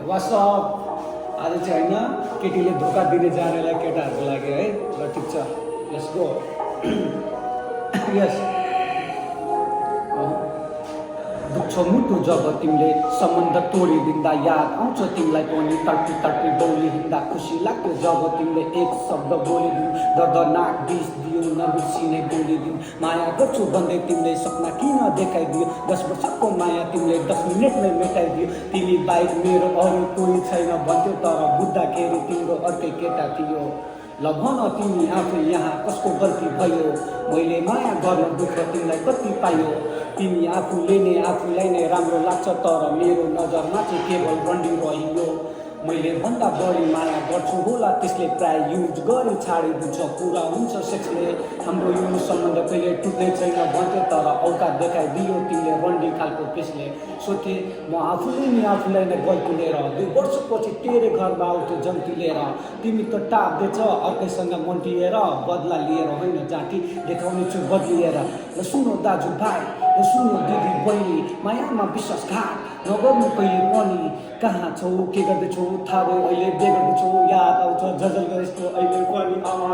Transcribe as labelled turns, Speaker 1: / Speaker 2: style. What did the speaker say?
Speaker 1: WhatsApp आज चाहिँ होइन केटीले धोका दिने जानेलाई केटाहरूको लागि है ल ठिक छ लेट्स गो यस दुख्छ मुटु जब तिमीले सम्बन्ध तोडिदिँदा याद आउँछ तिमीलाई पनि तर्पी तर्पी बोली हिँड्दा खुसी लाग्यो जब तिमीले एक शब्द बोलिदिनु दर्दनाक बिस दियो नबिर्सिने बोलिदिनु माया गर्छु भन्दै तिमीले सपना किन देखाइदियो 10 वर्षको माया तिमीले 10 मिनटमै मेटाइदियो तिमी बाहेक मेरो अरू कोही छैन भन्थ्यो तर बुझ्दाखेरि तिम्रो अर्कै केटा थियो ल भन तिमी आफै यहाँ कसको गल्ती भयो मैले माया गर्न दुःख तिमीलाई कति पायो तिमी आफूले नै आफूलाई नै राम्रो लाग्छ तर मेरो नजरमा चाहिँ केवल रन्डी रहियो मैले भन्दा बढी माया गर्छु होला त्यसले प्राय युज गरी छाडिदिन्छ पुरा हुन्छ सेक्सले हाम्रो यो सम्बन्ध कहिले टुट्ने छैन भन्थ्यो तर औकात देखाइदियो तिमीले रन्डी खालको केसले सोचे म आफूले नि आफूलाई नै गल्ती लिएर 2 वर्षपछि तेरे घरमा आउँथ्यो जन्ती लिएर तिमी त टाप्दैछ अर्कैसँग मन्टिएर बदला लिएर होइन जाँटी देखाउने छु बदलिएर र सुनो दाजु भाइ र सुनो दिदी बहिनी मायामा विश्वासघात नगर्नु कहिले पनि कहाँ छौ के गर्दैछौ थाहा भयो अहिले बेगर्दैछौ याद आउँछ जजल गरेको अहिले पनि आमा